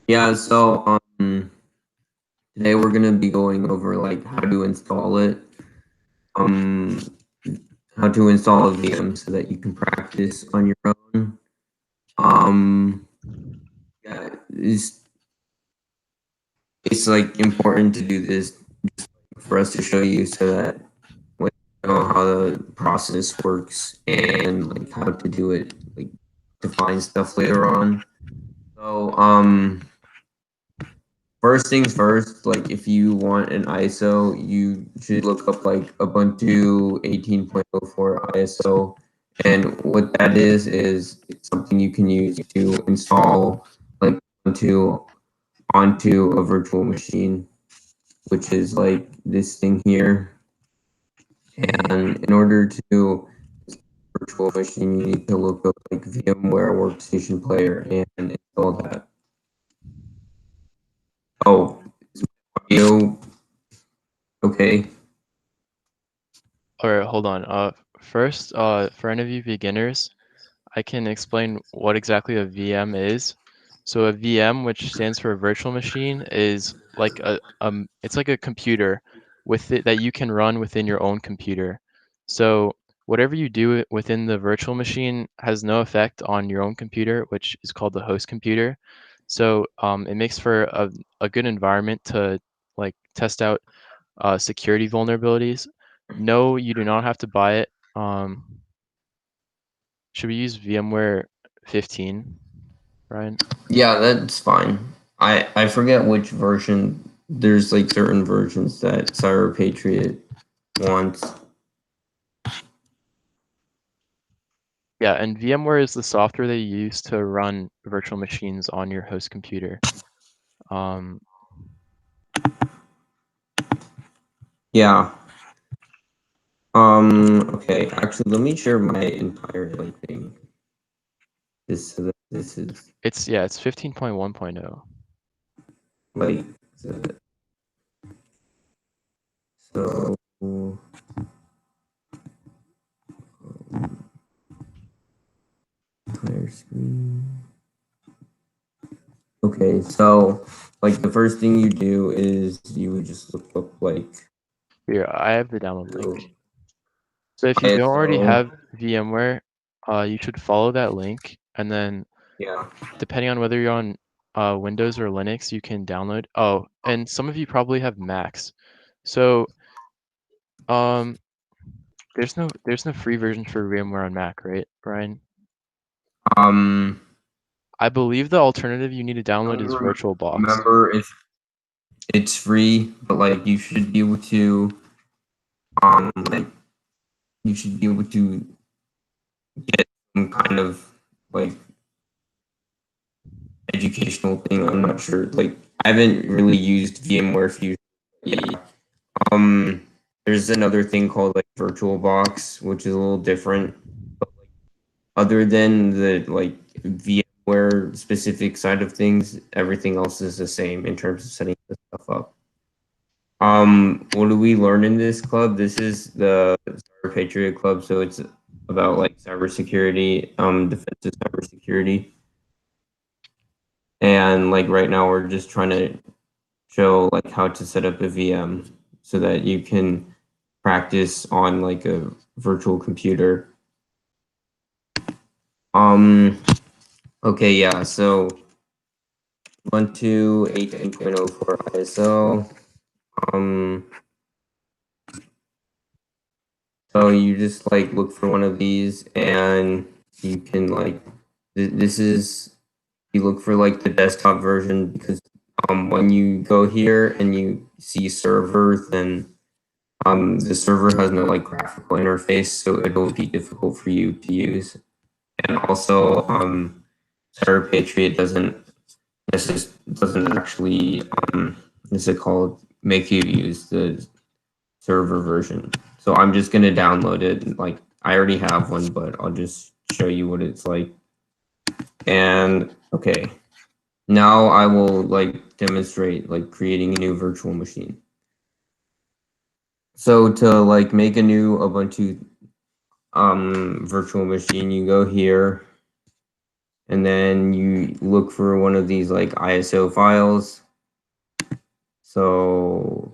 Yeah, so today we're gonna be going over like how to install it, um, how to install a VM so that you can practice on your own. Um, yeah, it's like important to do this for us to show you so that we know how the process works and like how to do it, like to find stuff later on. So first things first, like if you want an ISO, you should look up like Ubuntu 18.04 ISO. And what that is it's something you can use to install like onto a virtual machine, which is like this thing here. And in order to virtual machine, you need to look up like VMware Workstation Player and install that. Oh, audio, okay. All right, hold on. First, for any of you beginners, I can explain what exactly a VM is. So a VM, which stands for a virtual machine, is like it's like a computer with it that you can run within your own computer. So whatever you do within the virtual machine has no effect on your own computer, which is called the host computer. So it makes for a good environment to like test out security vulnerabilities. No, you do not have to buy it. Should we use VMware 15, Ryan? Yeah, that's fine. I forget which version. There's like certain versions that Cyber Patriot wants. Yeah, and VMware is the software that you use to run virtual machines on your host computer. Um, Yeah. Okay. Actually, let me share my entire like thing. This so that this is it's 15.1.0. like so. so entire screen. Okay, so like the first thing you do is you would just look up like Here, I have the download link. So if you don't already ISO. have VMware, you should follow that link, and then Yeah. depending on whether you're on Windows or Linux, you can download. Oh, and some of you probably have Macs. So um, there's no free version for VMware on Mac, right, Ryan? Um. I believe the alternative you need to download is VirtualBox. Remember, it's free, but like you should be able to like you should be able to get some kind of like educational thing. I'm not sure. Like I haven't really used VMware Fusion. Yeah. Um, there's another thing called like VirtualBox, which is a little different. But like, other than the like VMware specific side of things, everything else is the same in terms of setting this stuff up. What do we learn in this club? This is the Cyber Patriot Club, so it's about like cybersecurity, defensive cybersecurity. And like right now we're just trying to show like how to set up a VM so that you can practice on like a virtual computer. Um okay, yeah, so 128.04 ISO. Um So you just like look for one of these and you can like this is you look for like the desktop version because when you go here and you see server then the server has no like graphical interface so it'll be difficult for you to use. And also Cyber Patriot doesn't actually what's it called make you use the server version. So I'm just gonna download it. Like I already have one, but I'll just show you what it's like. And okay, now I will like demonstrate like creating a new virtual machine. So to like make a new Ubuntu virtual machine, you go here and then you look for one of these like ISO files. So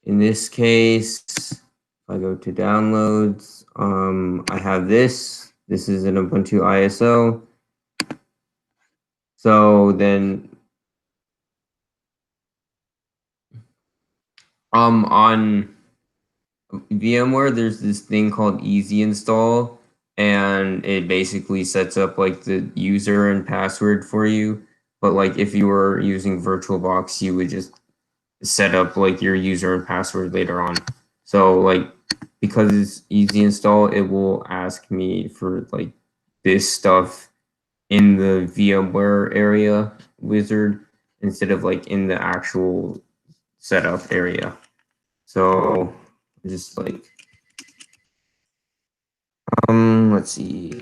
in this case, if I go to downloads, I have this. This is an Ubuntu ISO. So then on VMware, there's this thing called Easy Install, and it basically sets up like the user and password for you. But like if you were using VirtualBox, you would just set up like your user and password later on. So like because it's Easy Install, it will ask me for like this stuff in the VMware area wizard instead of like in the actual setup area. So just like let's see.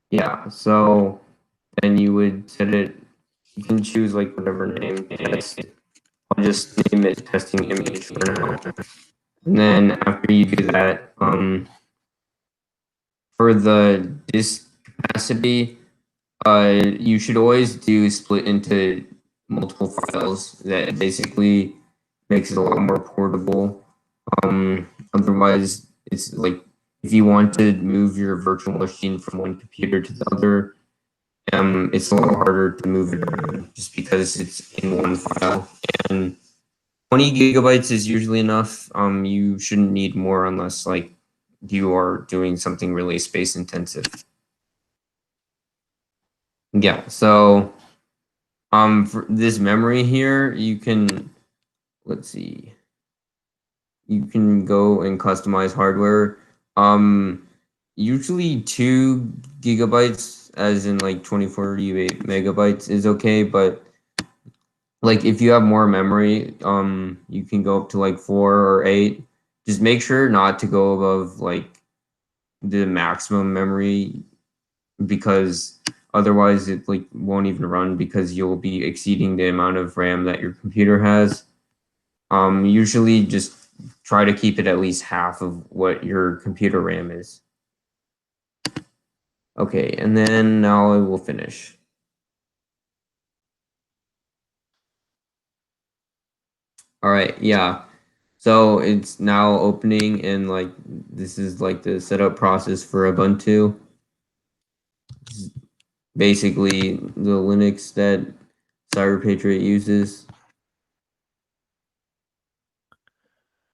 Yeah, so then you would set it, you can choose like whatever name. I'll just name it testing image for now. And then after you do that, for the disk capacity, you should always do split into multiple files. That basically makes it a lot more portable. Otherwise, it's like if you want to move your virtual machine from one computer to the other, it's a little harder to move it around just because it's in one file. And 20 gigabytes is usually enough. You shouldn't need more unless like you are doing something really space intensive. Yeah, so for this memory here, you can, let's see, you can go and customize hardware. Usually 2 gigabytes, as in like 248 megabytes, is okay, but like if you have more memory, you can go up to like 4 or 8. Just make sure not to go above like the maximum memory because otherwise it like won't even run because you'll be exceeding the amount of RAM that your computer has. Usually just try to keep it at least half of what your computer RAM is. Okay, and then now I will finish. All right, yeah. So it's now opening and like this is like the setup process for Ubuntu. Basically the Linux that CyberPatriot uses.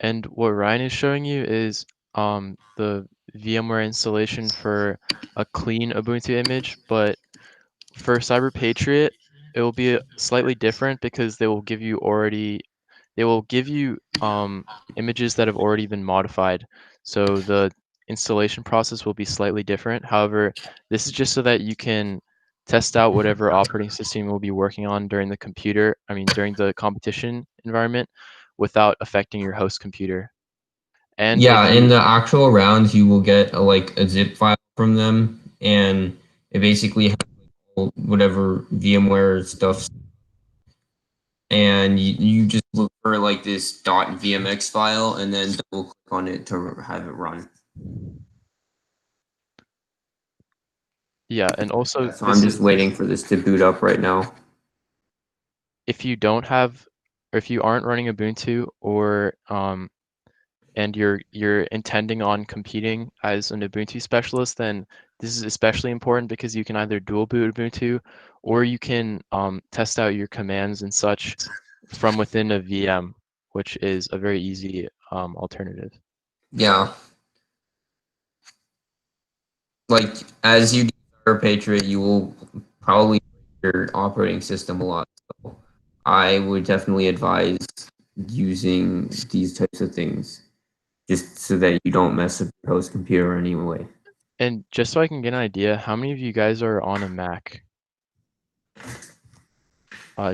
And what Ryan is showing you is the VMware installation for a clean Ubuntu image, but for Cyber Patriot, it will be slightly different because they will give you images that have already been modified. So the installation process will be slightly different. However, this is just so that you can test out whatever operating system you'll be working on during during the competition environment without affecting your host computer. And Yeah, if in you the actual rounds, you will get like a zip file from them, and it basically has whatever VMware stuff, and you just look for like this .vmx file, and then double click on it to have it run. yeah, and also So I'm this just is waiting for this to boot up right now. if you don't have or if you aren't running Ubuntu or and you're intending on competing as an Ubuntu specialist, then this is especially important because you can either dual boot Ubuntu or you can test out your commands and such from within a VM, which is a very easy alternative. Yeah, like as you do Patriot, you will probably your operating system a lot. So I would definitely advise using these types of things just so that you don't mess up your host computer anyway. And just so I can get an idea, how many of you guys are on a Mac?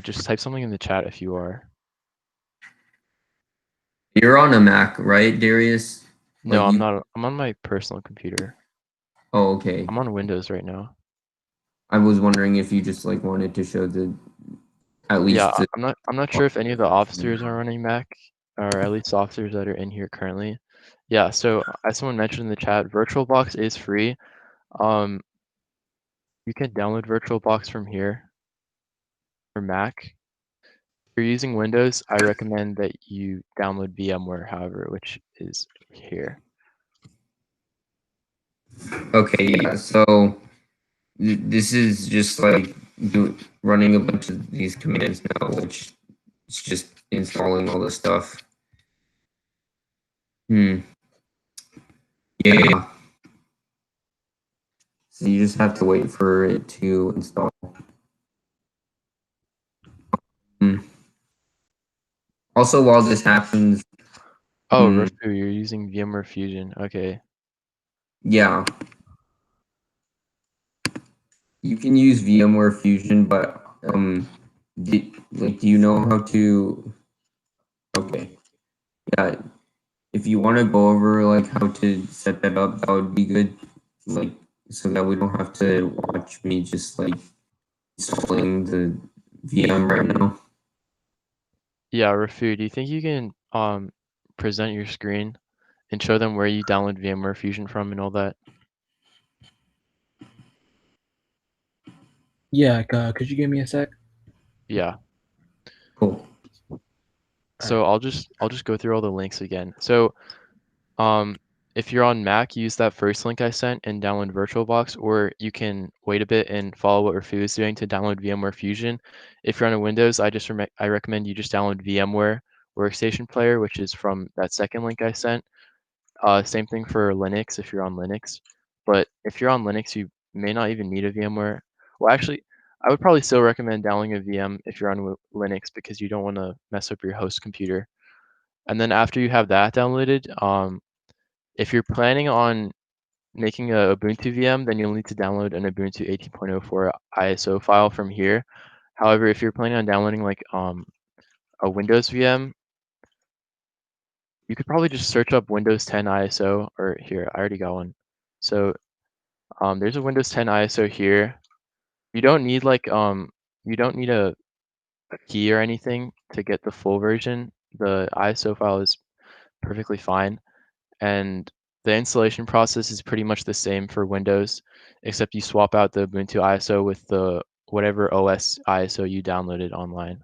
Just type something in the chat if you are. You're on a Mac, right, Darius? No, Like I'm you? not. I'm on my personal computer. Oh, okay. I'm on Windows right now. I was wondering if you just like wanted to show the at least Yeah, the I'm not sure if any of the officers are running Mac, or at least officers that are in here currently. Yeah, so as someone mentioned in the chat, VirtualBox is free. Um, you can download VirtualBox from here for Mac. If you're using Windows, I recommend that you download VMware, however, which is here. Okay, yeah. So this is just like running a bunch of these commands now, which is just installing all this stuff. Yeah. So you just have to wait for it to install. Hmm. Also, while this happens, Oh, Rafu, you're using VMware Fusion. Okay. yeah, you can use VMware Fusion, but do you know how to? Okay, yeah. If you want to go over like how to set that up, that would be good. Like so that we don't have to watch me just like installing the VM right now. Yeah, Rafu, do you think you can present your screen and show them where you download VMware Fusion from and all that? Yeah, could you give me a sec? Yeah. Cool. So I'll just go through all the links again. So if you're on Mac, use that first link I sent and download VirtualBox, or you can wait a bit and follow what Rafu is doing to download VMware Fusion. If you're on a Windows, I recommend you just download VMware Workstation Player, which is from that second link I sent. Same thing for Linux if you're on Linux. But if you're on Linux, you may not even need a VMware. Well, actually, I would probably still recommend downloading a VM if you're on Linux because you don't want to mess up your host computer. And then after you have that downloaded, if you're planning on making a Ubuntu VM, then you'll need to download an Ubuntu 18.04 ISO file from here. However, if you're planning on downloading like a Windows VM, you could probably just search up Windows 10 ISO, or here, I already got one. So there's a Windows 10 ISO here. You don't need like you don't need a key or anything to get the full version. The ISO file is perfectly fine. And the installation process is pretty much the same for Windows, except you swap out the Ubuntu ISO with the whatever OS ISO you downloaded online.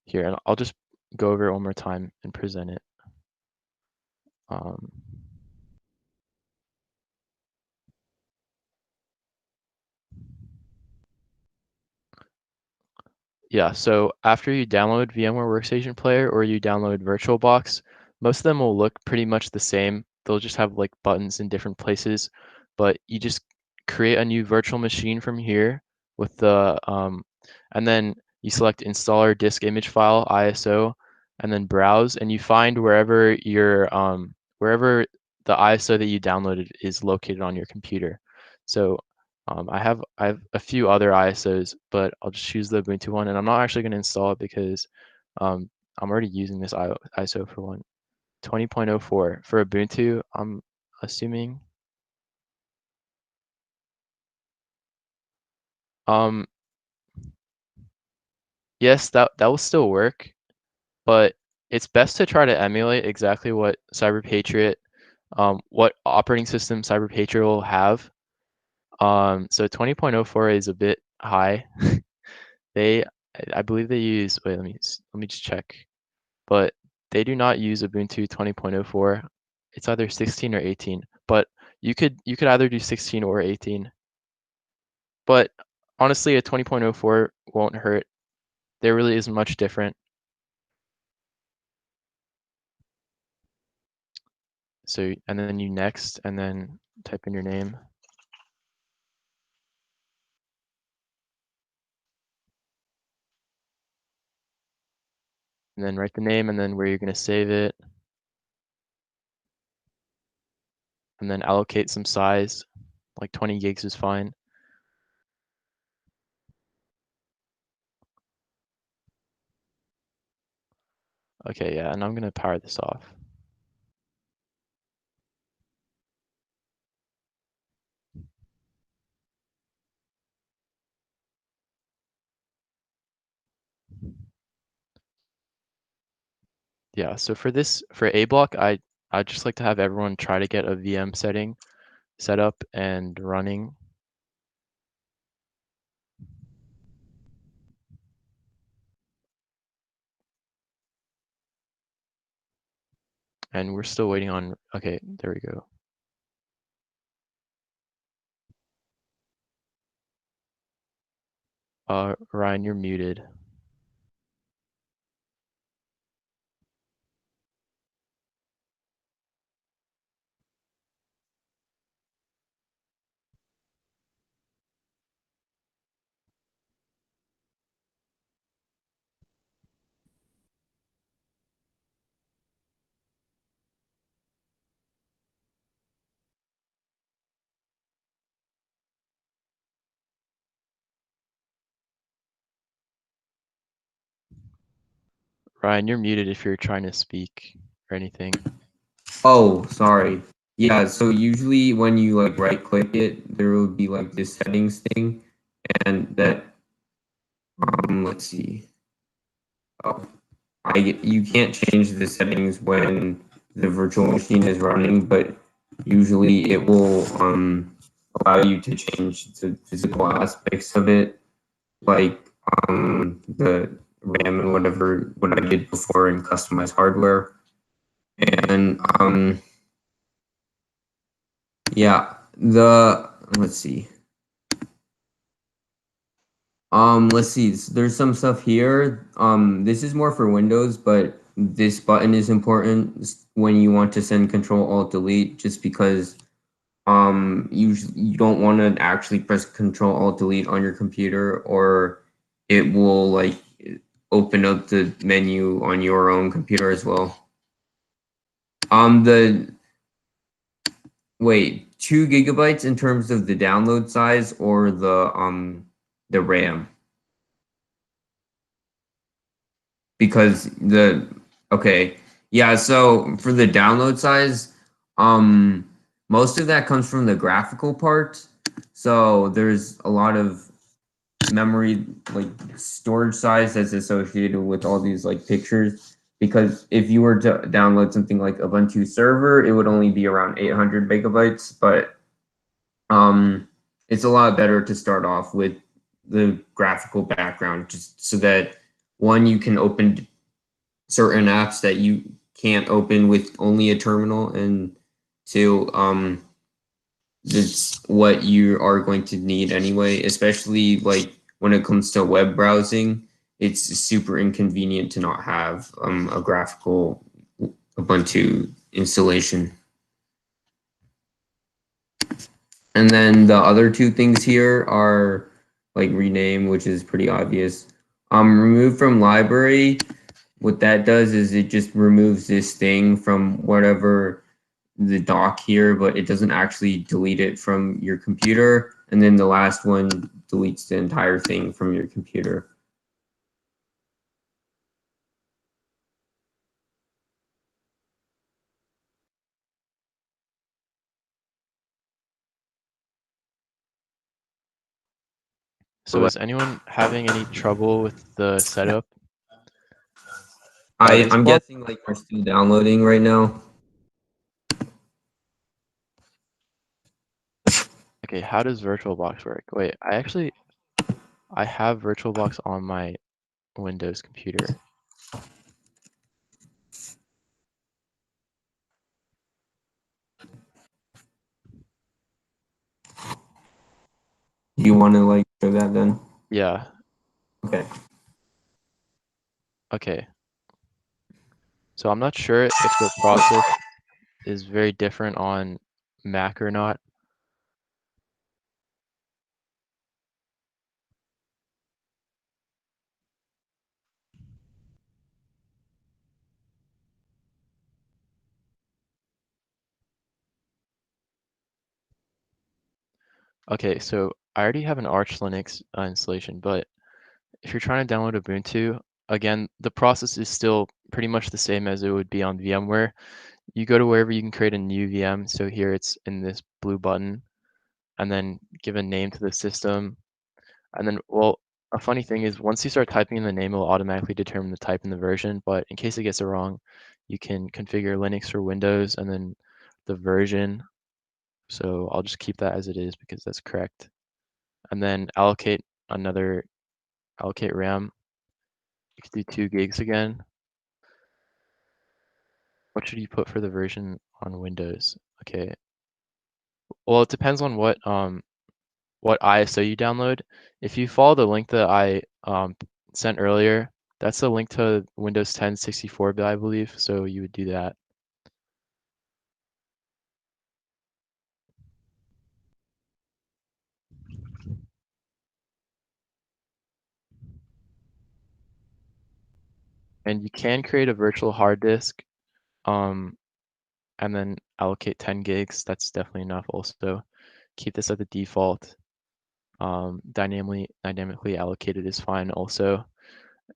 Here, and I'll just go over it one more time and present it. Yeah, so after you download VMware Workstation Player or you download VirtualBox, most of them will look pretty much the same. They'll just have like buttons in different places, but you just create a new virtual machine from here with the, and then you select installer disk image file, ISO, and then browse, and you find wherever your, wherever the ISO that you downloaded is located on your computer. So I have a few other ISOs, but I'll just choose the Ubuntu one, and I'm not actually going to install it because I'm already using this ISO for one. 20.04 for Ubuntu, I'm assuming. Yes, that will still work, but it's best to try to emulate exactly what Cyber Patriot, what operating system Cyber Patriot will have. So 20.04 is a bit high. I believe they use, wait, let me just check. But they do not use Ubuntu 20.04. It's either 16 or 18, but you could either do 16 or 18. But honestly, a 20.04 won't hurt. There really isn't much different. So, and then you next, and then type in your name. And then write the name and then where you're going to save it. And then allocate some size, like 20 gigs is fine. Okay, yeah, and I'm gonna power this off. Yeah, so for A block, I'd just like to have everyone try to get a VM setting set up and running. And we're still waiting on, okay, there we go. Ryan, you're muted. Ryan, you're muted if you're trying to speak or anything. Oh, sorry. Yeah, so usually when you like right click it, there will be like this settings thing, and that let's see. Oh, you can't change the settings when the virtual machine is running, but usually it will allow you to change the physical aspects of it, like the RAM and whatever what I did before in customized hardware. And yeah, let's see. Let's see. There's some stuff here. This is more for Windows, but this button is important when you want to send Control Alt Delete, just because you don't want to actually press Control Alt Delete on your computer, or it will like open up the menu on your own computer as well. The wait, 2 GB in terms of the download size or the RAM? Because okay, yeah, so for the download size, most of that comes from the graphical part. So there's a lot of memory, like storage size, that's associated with all these like pictures. Because if you were to download something like Ubuntu server, it would only be around 800 megabytes, but it's a lot better to start off with the graphical background, just so that one, you can open certain apps that you can't open with only a terminal, and two, it's what you are going to need anyway, especially like when it comes to web browsing. It's super inconvenient to not have a graphical Ubuntu installation. And then the other two things here are like rename, which is pretty obvious. Remove from library. What that does is it just removes this thing from whatever the dock here, but it doesn't actually delete it from your computer. And then the last one deletes the entire thing from your computer. So is anyone having any trouble with the setup? I'm guessing like you're still downloading right now. Okay, how does VirtualBox work? Wait, I have VirtualBox on my Windows computer. Do you want to like show that then? Yeah, Okay. okay. So I'm not sure if the process is very different on Mac or not. Okay, so I already have an Arch Linux installation, but if you're trying to download Ubuntu, again, the process is still pretty much the same as it would be on VMware. You go to wherever you can create a new VM. So here it's in this blue button, and then give a name to the system. And then, well, a funny thing is once you start typing in the name, it will automatically determine the type and the version. But in case it gets it wrong, you can configure Linux or Windows and then the version. So I'll just keep that as it is because that's correct. And then allocate RAM. You could do 2 gigs again. What should you put for the version on Windows? Okay. Well, it depends on what ISO you download. If you follow the link that I sent earlier, that's a link to Windows 10 64-bit, I believe. So you would do that. And you can create a virtual hard disk, and then allocate 10 gigs. That's definitely enough. Also, keep this at the default. Dynamically allocated is fine also.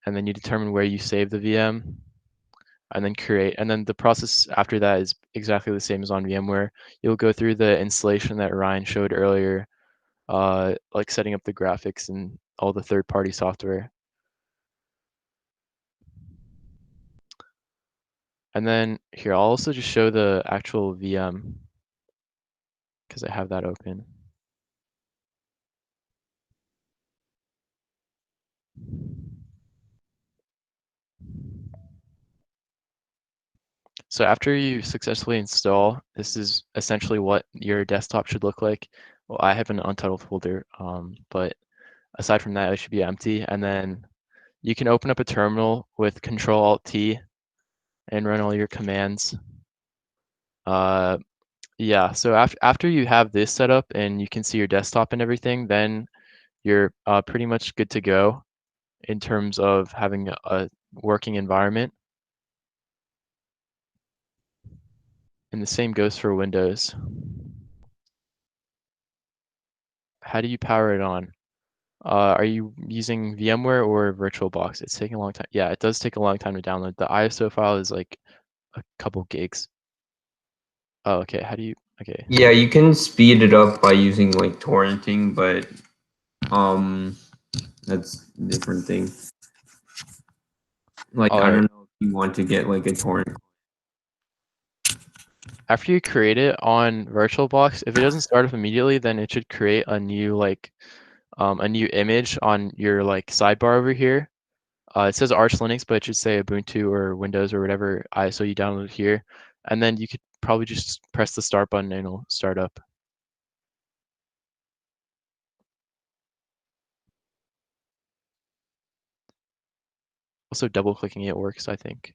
And then you determine where you save the VM, and then create. And then the process after that is exactly the same as on VMware. You'll go through the installation that Ryan showed earlier, like setting up the graphics and all the third-party software. And then here, I'll also just show the actual VM because I have that open. So after you successfully install, this is essentially what your desktop should look like. Well, I have an untitled folder, but aside from that, it should be empty. And then you can open up a terminal with Control-Alt-T and run all your commands. Yeah, so after you have this set up and you can see your desktop and everything, then you're pretty much good to go in terms of having a working environment. And the same goes for Windows. How do you power it on? Are you using VMware or VirtualBox? It's taking a long time. Yeah, it does take a long time to download. The ISO file is like a couple gigs. Oh, okay. How do you? Okay. Yeah, you can speed it up by using like torrenting, but that's a different thing. Like I don't know if you want to get like a torrent. After you create it on VirtualBox, if it doesn't start up immediately, then it should create a new a new image on your like sidebar over here. It says Arch Linux, but it should say Ubuntu or Windows or whatever ISO you downloaded here. And then you could probably just press the start button and it'll start up. Also, double clicking it works, I think.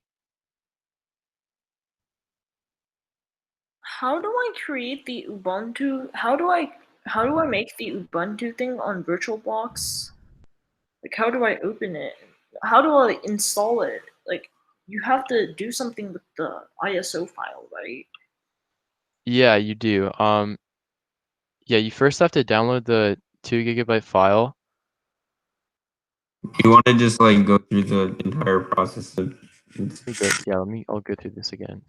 How do I create the Ubuntu? How do I make the Ubuntu thing on VirtualBox? Like, how do I open it? How do I install it? Like, you have to do something with the ISO file, right? Yeah, you do. Yeah, you first have to download the 2 GB file. You want to just like go through the entire process of Yeah, I'll go through this again.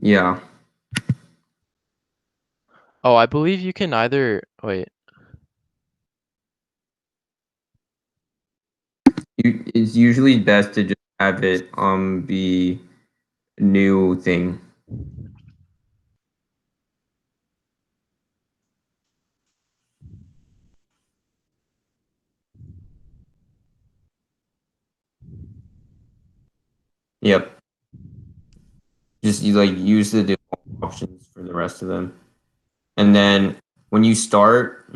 yeah. Oh, I believe you can either, wait. It's usually best to just have it be a new thing. Yep. Just you like use the default options for the rest of them. And then when you start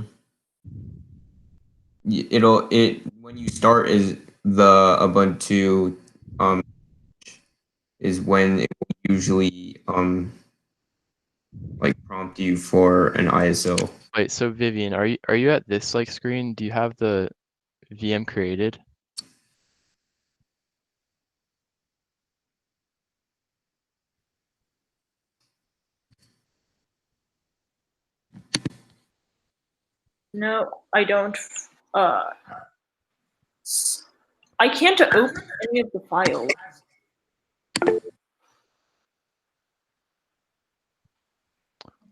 when you start is the Ubuntu is when it will usually like prompt you for an ISO. Wait, so Vivian, are you at this like screen? Do you have the VM created? No, I don't. Uh, I can't open any of the files.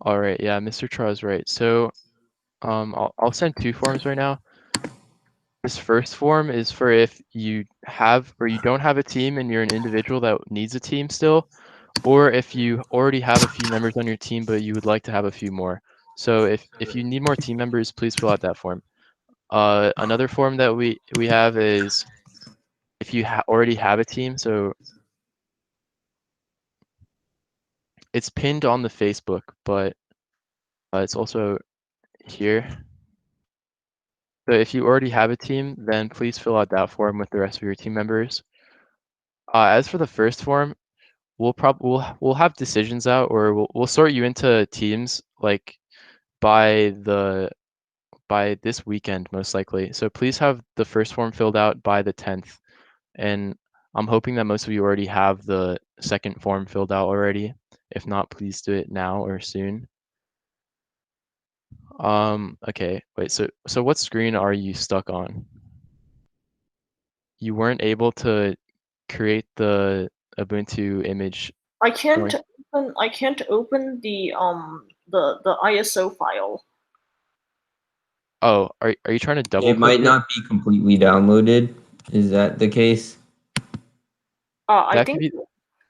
All right, yeah, Mr. Charles is right. So I'll send two forms right now. This first form is for if you have or you don't have a team and you're an individual that needs a team still, or if you already have a few members on your team but you would like to have a few more. So if you need more team members, please fill out that form. Another form that we have is if you already have a team. So it's pinned on the Facebook, but it's also here. So if you already have a team, then please fill out that form with the rest of your team members. As for the first form, we'll have decisions out, or we'll sort you into teams like by this weekend most likely. So please have the first form filled out by the 10th. And I'm hoping that most of you already have the second form filled out already. If not, please do it now or soon. Okay, wait, so what screen are you stuck on? You weren't able to create the Ubuntu image. I can't Sorry. open the ISO file. Oh, are you trying to double It click might not be completely downloaded. Is that the case? That could be.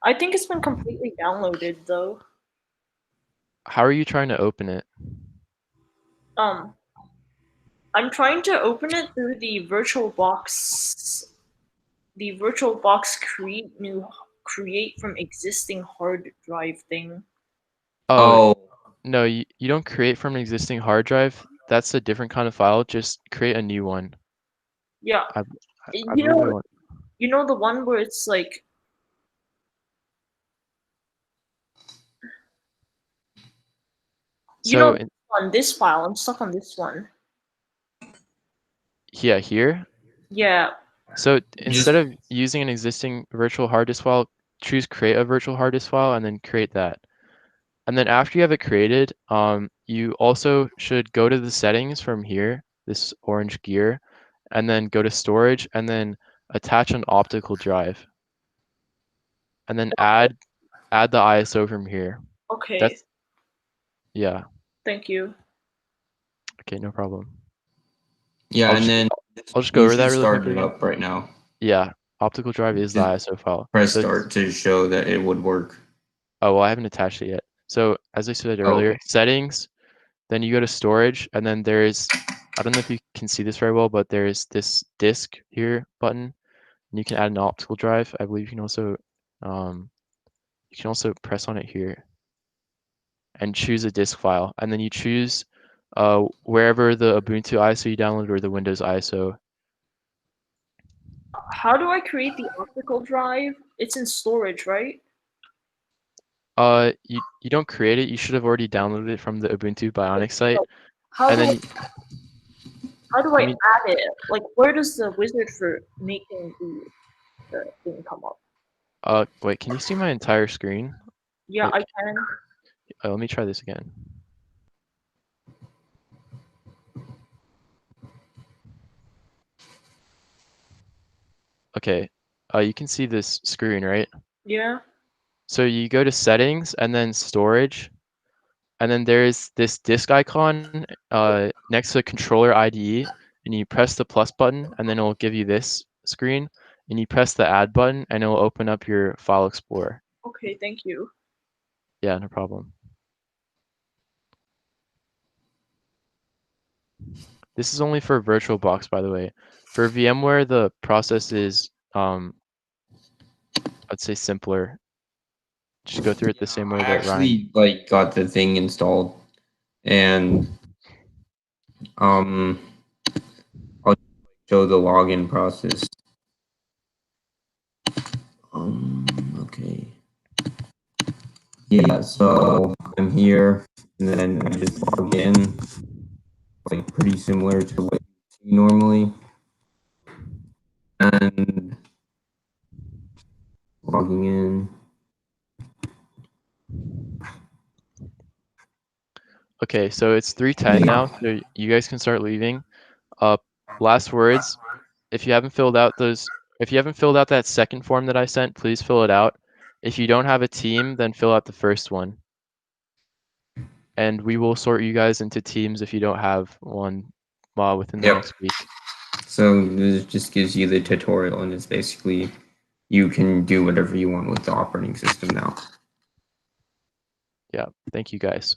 I think it's been completely downloaded though. How are you trying to open it? I'm trying to open it through the VirtualBox create from existing hard drive thing. Oh, no, you don't create from an existing hard drive. That's a different kind of file. Just create a new one. Yeah. I You believe I know, want. you know the one where it's like So on this file. I'm stuck on this one. yeah, here. Yeah. So instead of using an existing virtual hard disk file, choose create a virtual hard disk file and then create that. And then after you have it created, you also should go to the settings from here, this orange gear, and then go to storage and then attach an optical drive. And then add the ISO from here. Okay. Yeah. Thank you. Okay, no problem. Yeah, and then I'll just go over that really start quickly it again. up right now. Yeah, optical drive is the Just ISO file. Press So start to show that it would work. oh, well, I haven't attached it yet. So as I said Oh, earlier, okay. settings, then you go to storage, and then there's, I don't know if you can see this very well, but there's this disk here button, and you can add an optical drive. I believe you can also press on it here and choose a disk file, and then you choose wherever the Ubuntu ISO you downloaded or the Windows ISO. How do I create the optical drive? It's in storage, right? You don't create it. You should have already downloaded it from the Ubuntu Bionic site. How And do then I add it? Like, where does the wizard for making the thing come up? wait, can you see my entire screen? Yeah, Wait, I can. let me try this again. Okay, you can see this screen, right? Yeah. So you go to settings and then storage, and then there's this disk icon next to controller IDE, and you press the plus button, and then it'll give you this screen, and you press the add button, and it will open up your file explorer. Okay, thank you. Yeah, no problem. This is only for VirtualBox, by the way. For VMware, the process is, I'd say simpler. Just go through it the same way I that Ryan. actually got the thing installed, and I'll show the login process. Okay. Yeah, so I'm here, and then I just log in, like pretty similar to what you do normally, and logging in. Okay, so it's 3:10 now, so you guys can start leaving. Last words. If you haven't filled out those If you haven't filled out that second form that I sent, please fill it out. If you don't have a team, then fill out the first one. And we will sort you guys into teams if you don't have one within the Yep. next week. So this just gives you the tutorial, and it's basically you can do whatever you want with the operating system now. Yeah, thank you guys.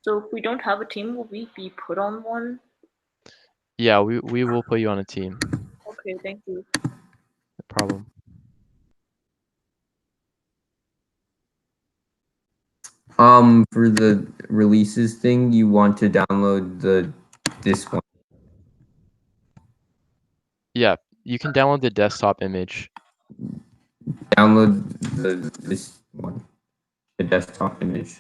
So if we don't have a team, will we be put on one? Yeah, we will put you on a team. Okay, thank you. No problem. For the releases thing, you want to download this one. Yeah, you can download the desktop image. Download this one, the desktop image.